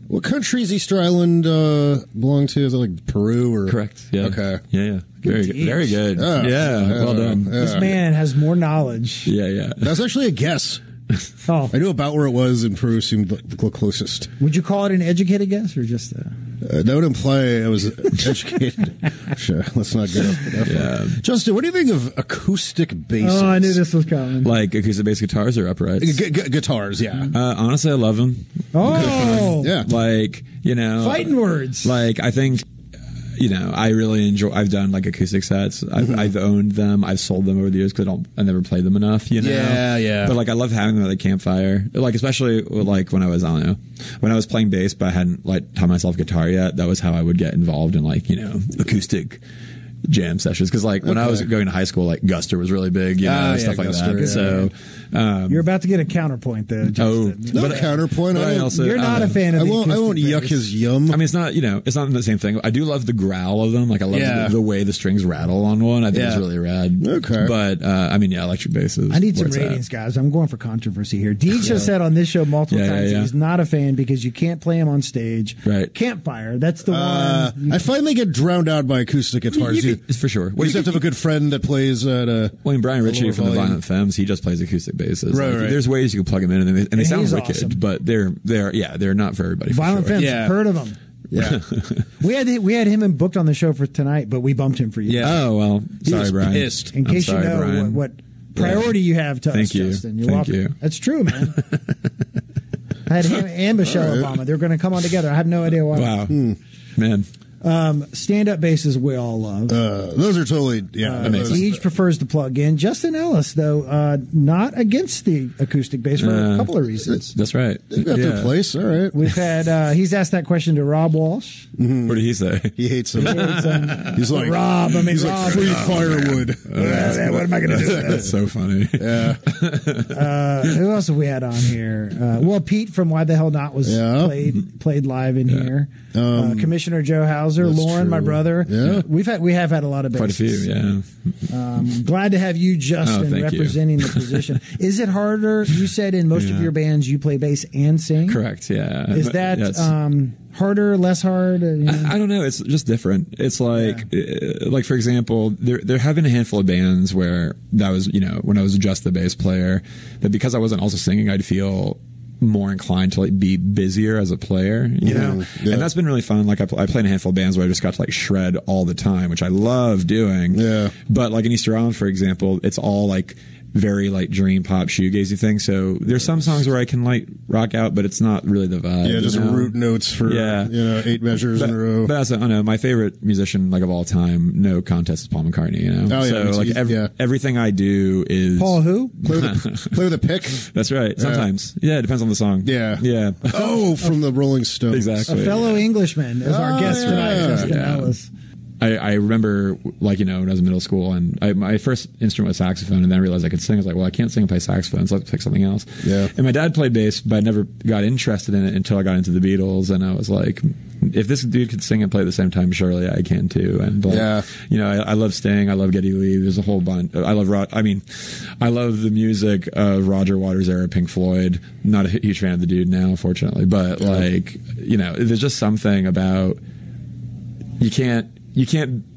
What country is Easter Island belong to? Is it like Peru or Correct. Yeah. Okay. Yeah. Very good. Very good. Yeah. Well done. This man has more knowledge. Yeah. That's actually a guess. Oh, I knew about where it was, and Peru seemed the closest. would you call it an educated guess or just That would imply I was educated. Sure, let's not go that far. Justin, what do you think of acoustic basses? Oh, I knew this was coming. Like acoustic bass guitars or uprights? Guitars, yeah. Honestly, I love them. Oh, Yeah. Like, fighting words. Like, I think, I really enjoy. I've done like acoustic sets. I've owned them. I've sold them over the years because I never played them enough. Yeah. But like, I love having them at the campfire. Like, especially like when I was, when I was playing bass, but I hadn't like taught myself guitar yet. That was how I would get involved in like acoustic jam sessions. Because like when I was going to high school, like Guster was really big, stuff like Guster, that. Yeah. So You're about to get a counterpoint, though. Justin. No counterpoint. You're not a fan of I the won't acoustic yuck bass. his yum. I mean, it's not the same thing. I do love the growl of them. Like, I love the way the strings rattle on one. I think it's really rad. Okay. But, electric basses. I need some where it's ratings, guys. I'm going for controversy here. Deej has said on this show multiple times that he's not a fan because you can't play him on stage. Right. Campfire, that's the one. I find they get drowned out by acoustic guitars. For sure. You just have to have a good friend that plays at a. Well, Brian Ritchie lower from the volume. Violent Femmes, he just plays acoustic basses. Right, Like, right. There's ways you can plug them in, and they sound he's wicked, awesome. but they're not for everybody. For Violent sure. Femmes, Yeah. heard of them. Yeah. We had him booked on the show for tonight, but we bumped him for you. Yeah. Oh well, sorry, was Brian. pissed. In case I'm sorry, you know Brian. what priority you have to us, Thank you. Justin. You're Thank welcome. you. That's true, man. I had him and Michelle Obama. They're going to come on together. I have no idea why. Wow, man. Stand-up basses we all love. Those are totally Deej prefers to plug in. Justin Ellis, though, not against the acoustic bass for a couple of reasons. That's right. They've got their place. All right. We've had he's asked that question to Rob Walsh. What did he say? He hates them. He's like Rob. I mean, he's Rob. like free firewood. What am I going to do with that? That's so funny. Yeah. Who else have we had on here? Well, Pete from Why the Hell Not was played live in here. Commissioner Joe Hauser, Lauren, true. my brother. Yeah. We have had a lot of Quite a few. bassists. Yeah. Glad to have you, Justin, thank you. representing the position. Is it harder? You said in most of your bands you play bass and sing. Correct. Yeah. Is that Yes. harder, less hard? I don't know. It's just different. It's like, like for example, there have been a handful of bands where that was, when I was just the bass player, that because I wasn't also singing, I'd feel more inclined to like be busier as a player, know, and that's been really fun. Like I play in a handful of bands where I just got to like shred all the time, which I love doing. Yeah. But like in Easter Island, for example, it's all like very like dream pop shoegazy thing. So there's some songs where I can like rock out, but it's not really the vibe. Yeah, just root notes for 8 measures in a row. But I don't know. My favorite musician like of all time, no contest, is Paul McCartney. Oh, yeah, so like everything I do is Paul who play with a pick. That's right. Sometimes, it depends on the song. Yeah. Oh, from the Rolling Stones. Exactly. A fellow Englishman is our guest tonight, Justin Ellis. I remember, like, when I was in middle school, and my first instrument was saxophone, and then I realized I could sing. I was like, well, I can't sing and play saxophone, so let's pick something else. Yeah. And my dad played bass, but I never got interested in it until I got into the Beatles, and I was like, if this dude could sing and play at the same time, surely I can too. And I love Sting, I love Geddy Lee. There's a whole bunch. I love the music of Roger Waters era Pink Floyd. Not a huge fan of the dude now, fortunately, but there's just something about you can't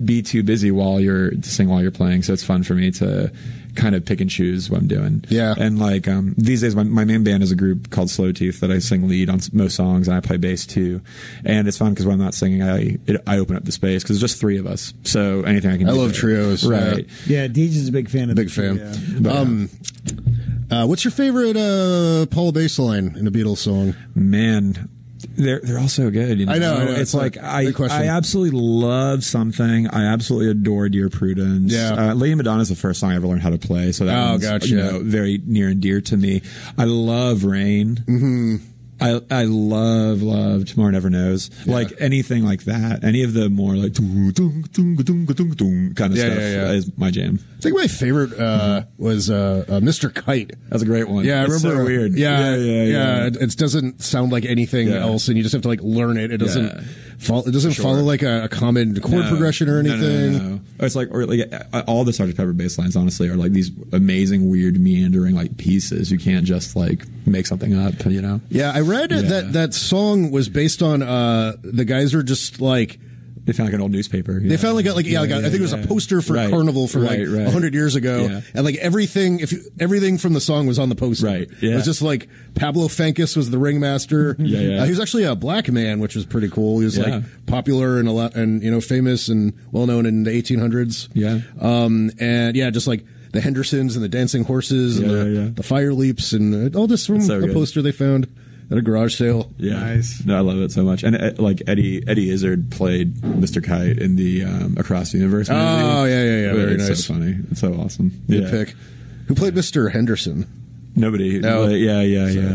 be too busy to sing while you're playing. So it's fun for me to kind of pick and choose what I'm doing. Yeah. And like, these days, my main band is a group called Slow Teeth that I sing lead on most songs, and I play bass too. And it's fun because when I'm not singing, I open up the space because there's just 3 of us. So anything I can do. I love trios. Right. Yeah. Deej is a big fan of Big fan. What's your favorite Paul bass line in a Beatles song? Man, they're all so good. I know. It's like I absolutely love Something. I absolutely adore Dear Prudence. Yeah. Lady Madonna is the first song I ever learned how to play, so that one's very near and dear to me. I love Rain. Mm-hmm. I love Tomorrow Never Knows. Yeah. Like anything like that. Any of the more like kind of stuff is my jam. I think my favorite was Mr. Kite. That's a great one. Yeah, I remember. So weird. Yeah. It doesn't sound like anything else, and you just have to like learn it. It doesn't follow like a common chord progression or anything. No. It's like all the Sgt. Pepper bass lines, honestly, are like these amazing, weird, meandering like pieces. You can't just like make something up, Yeah, I read that song was based on the guys are just like They found like an old newspaper. They found I think it was a poster for Carnival from 100 years ago, and like everything from the song was on the poster. Right. Yeah. It was just like Pablo Fankus was the ringmaster. He was actually a black man, which was pretty cool. He was like popular and famous and well known in the 1800s. Yeah. And just like the Hendersons and the dancing horses and the fire leaps and all this from a poster they found at a garage sale. Yeah, nice. No, I love it so much. And like Eddie Izzard played Mr. Kite in the Across the Universe movie. Oh yeah. Very nice. It's so funny. It's so awesome. Good pick. Who played Mr. Henderson? Nobody. No. Yeah.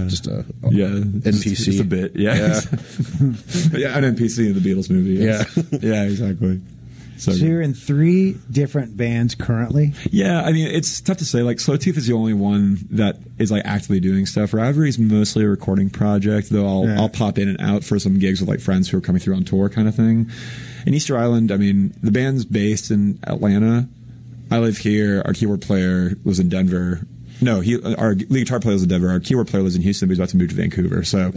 Just a NPC. Just a bit. Yeah. An NPC in the Beatles movie. Yes. Yeah, exactly. So you're in 3 different bands currently? Yeah, I mean, it's tough to say. Like, Slow Teeth is the only one that is like actively doing stuff. Rivalry is mostly a recording project, though I'll pop in and out for some gigs with like friends who are coming through on tour kind of thing. In Easter Island, I mean, the band's based in Atlanta. I live here. Our keyboard player lives in Denver. No, our lead guitar player lives in Denver. Our keyboard player lives in Houston, but he's about to move to Vancouver. So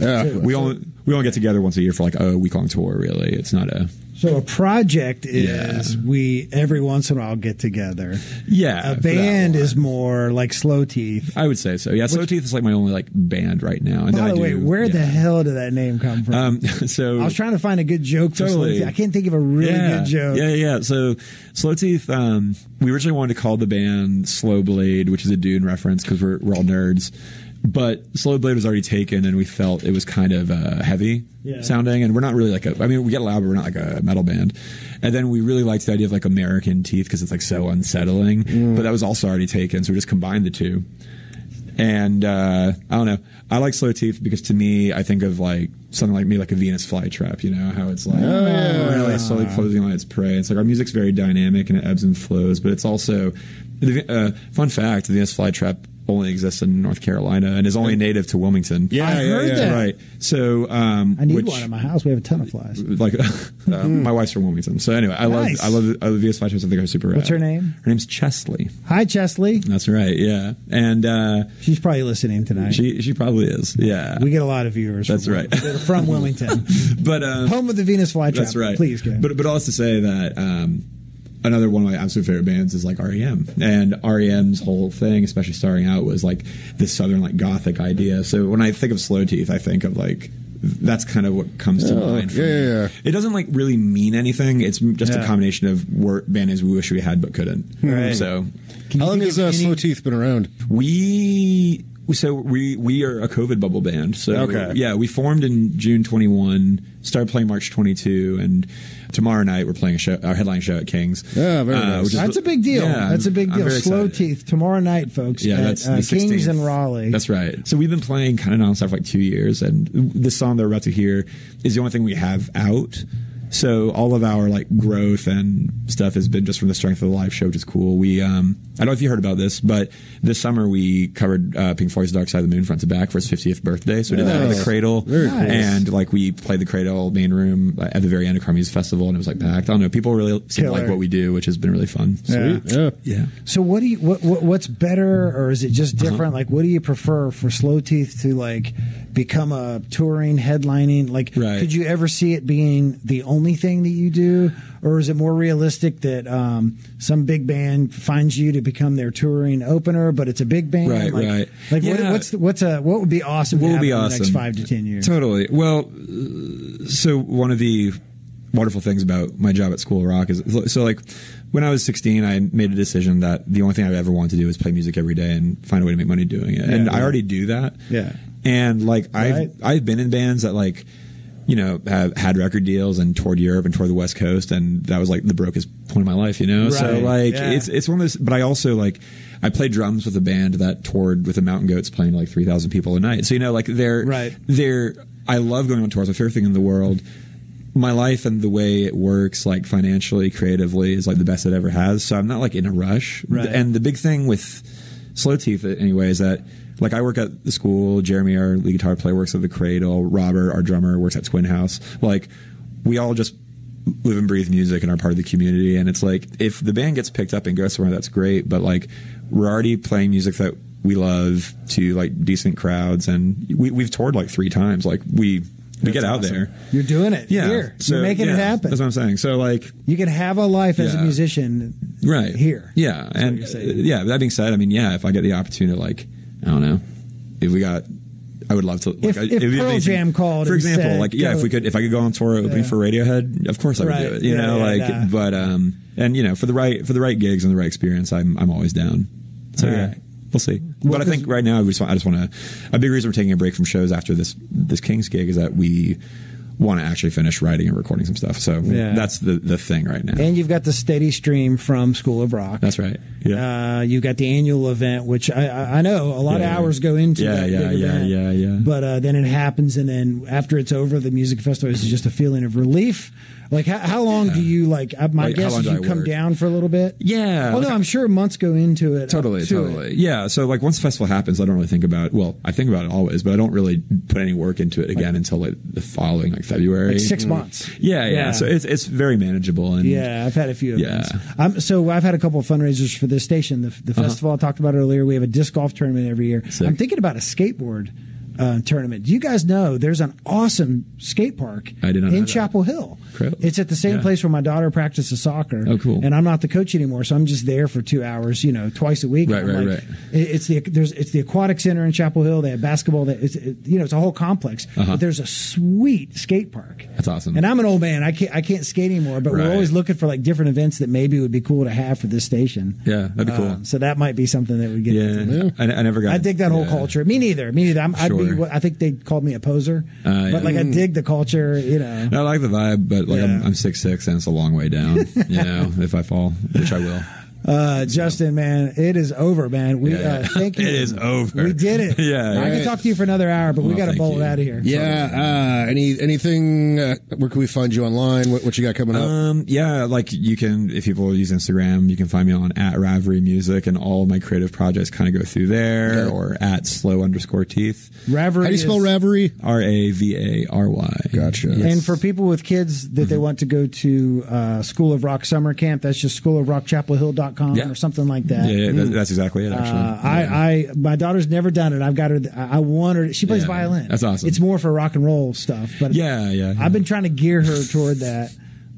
we only get together once a year for like a week-long tour, really. It's not a... So a project is we every once in a while get together. Yeah. A band is more like Slow Teeth. I would say so. Yeah, Slow Teeth is like my only like band right now. And by the way, where the hell did that name come from? So I was trying to find a good joke for Slow Teeth. I can't think of a really good joke. Yeah. So Slow Teeth, we originally wanted to call the band Slow Blade, which is a Dune reference because we're all nerds. But Slow Blade was already taken, and we felt it was kind of heavy sounding, and we're not really we get loud, but we're not like a metal band. And then we really liked the idea of like American Teeth because it's like so unsettling, but that was also already taken, so we just combined the two. And I don't know, I like Slow Teeth because to me, I think of like something like a Venus flytrap, you know, how it's like really slowly closing on its prey. It's like our music's very dynamic and it ebbs and flows, but it's also fun fact: the Venus flytrap only exists in North Carolina and is only native to Wilmington. I heard that. Right. So I need one in my house. We have a ton of flies. Like my wife's from Wilmington. So anyway, I love the VS flytraps. I think are super rad. What's her name? Her name's Chesley. Hi, Chesley. That's right. Yeah. And she's probably listening tonight. She probably is. Yeah. We get a lot of viewers. That's right. From Wilmington. But home of the Venus flytrap. That's right. Please go. But all this to say that another one of my absolute favorite bands is like REM, and REM's whole thing, especially starting out, was like this southern like gothic idea. So when I think of Slow Teeth, I think of like that's kind of what comes to mind for me. It doesn't like really mean anything. It's just a combination of band names we wish we had but couldn't. Right. So how long has Slow Teeth been around? We are a COVID bubble band. So we formed in June 21, started playing March 22, and tomorrow night we're playing our headline show at King's. Yeah, very nice. That's a big deal. Yeah, that's a big deal. Slow Teeth tomorrow night, folks. Yeah, that's the King's 16th. in Raleigh. That's right. So we've been playing kind of nonstop for like 2 years, and this song they're about to hear is the only thing we have out. So all of our like growth and stuff has been just from the strength of the live show, which is cool. We I don't know if you heard about this, but this summer we covered Pink Floyd's Dark Side of the Moon front to back for his 50th birthday. So we did that at the Cradle. Very cool. And like we played the Cradle main room at the very end of Carrboro Music Festival, and it was like packed. I don't know, people really seem to like what we do, which has been really fun. Sweet. Yeah. So what's better, or is it just different? Like, what do you prefer for Slow Teeth to like become a touring, headlining? Like, could you ever see it being the only thing that you do, or is it more realistic that some big band finds you to become their touring opener, but it's a big band? Like, what would be awesome? What would be awesome in the next 5 to 10 years? Totally. Well, so one of the wonderful things about my job at School of Rock is like when I was 16, I made a decision that the only thing I ever wanted to do is play music every day and find a way to make money doing it. And I already do that. Yeah. And like I've been in bands that like, you know, have had record deals and toured Europe and toured the West Coast, and that was like the brokest point of my life, you know? Right. So like it's one of those, but I also like I played drums with a band that toured with the Mountain Goats playing like 3,000 people a night. So you know, like I love going on tours. My favorite thing in the world. My life and the way it works, like financially, creatively, is like the best it ever has. So I'm not like in a rush. Right. And the big thing with Slow Teeth, anyway, is that like I work at the school. Jeremy, our lead guitar player, works at the Cradle. Robert, our drummer, works at Twin House. Like we all just live and breathe music and are part of the community. And it's like if the band gets picked up and goes somewhere, that's great. But like we're already playing music that we love to like decent crowds, and we've toured like 3 times. Like we get out awesome. there. You're doing it. Yeah. Here. So, You're making it happen. That's what I'm saying. So, like, You can have a life as a Yeah. musician right here. Yeah. And you're saying. yeah, that being said, I mean, yeah, if I get the opportunity to, like, I don't know, if we got, I would love to. Like, If it'd be Pearl amazing. Jam called for and example, said, like, yeah, go- if I could go on tour opening for Radiohead, of course I would Right. do it. You Yeah, know, yeah, like, nah. but and you know, for the right gigs and the right experience, I'm always down. So All yeah. right. We'll see. Well, But I think right now I just want to. A big reason we're taking a break from shows after this Kings gig is that we want to actually finish writing and recording some stuff. So Yeah. that's the thing right now. And you've got the steady stream from School of Rock. That's right. Yeah. You've got the annual event, which I know a lot of hours go into that big event. Yeah. But then it happens, and then after it's over, the music festival is just a feeling of relief. Like, how long do you, like, my Like, how guess long is do you I come work? down for a little bit? Yeah. Oh, no, I'm sure months go into it. Totally. Yeah. So like once the festival happens, I don't really think about it. Well, I think about it always, but I don't really put any work into it again until like the following like February. Like 6 months. Yeah. So it's very manageable. And Yeah, I've had a few events. Yeah. So I've had a couple of fundraisers for this station. The festival I talked about earlier, we have a disc golf tournament every year. Sick. I'm thinking about a skateboard tournament. Do you guys know there's an awesome skate park I did not know in that. Chapel Hill? Incredible. It's at the same Yeah. place where my daughter practices soccer. Oh, cool. And I'm not the coach anymore, so I'm just there for 2 hours, twice a week. Right, And I'm right. It's the aquatic center in Chapel Hill. They have basketball. It's a whole complex. But there's a sweet skate park. That's awesome. And I'm an old man. I can't skate anymore. But we're Right. always looking for like different events that maybe would be cool to have for this station. Yeah, that'd be cool. So that might be something that we get into. I never got. I dig that whole culture. Me neither. Sure. I think they called me a poser, Yeah. but like I dig the culture. I like the vibe, but like Yeah. I'm 6'6" and it's a long way down. If I fall, which I will. Justin, man, it is over, man. We thank you. It is over. We did it. Yeah. I can talk to you for another hour, but we Well, got to thank bolt you. out of here. Yeah. Anything? Where can we find you online? What you got coming up? Yeah, like you can, if people use Instagram, you can find me on @Ravery Music, and all my creative projects kind of go through there, Okay. or @slow_teeth. Ravery. How do you spell is- Ravery? RAVARY. Gotcha. And for people with kids that they want to go to School of Rock summer camp, that's just schoolofrockchapelhill.com Yeah. or something like that. Yeah, that's exactly it. Actually, My daughter's never done it. I've got her. I want her. She plays Yeah, violin. that's awesome. It's more for rock and roll stuff, but Yeah. I've been trying to gear her toward that.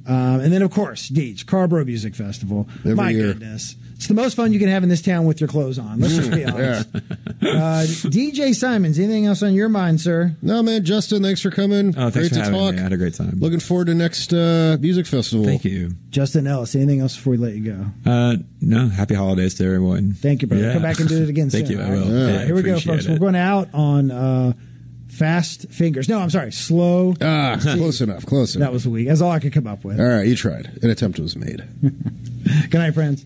And then of course, Deej, Carrboro Music Festival. Every My year. goodness, it's the most fun you can have in this town with your clothes on. Let's just be honest. DJ Simons, anything else on your mind, sir? No, man, Justin, thanks for coming. oh, thanks Great for to having talk. me. I had a great time. Looking forward to next music festival. Thank you. Justin Ellis, anything else before we let you go? No, happy holidays to everyone. Thank you, brother. Yeah. Come back and do it again Thank soon. you. I all right? will. All Yeah, right, here we go, appreciate folks. it. We're going out on Fast Fingers. No, I'm sorry, Slow. Close enough. Close enough. That was the week. That's all I could come up with. All right, you tried. An attempt was made. Good night, friends.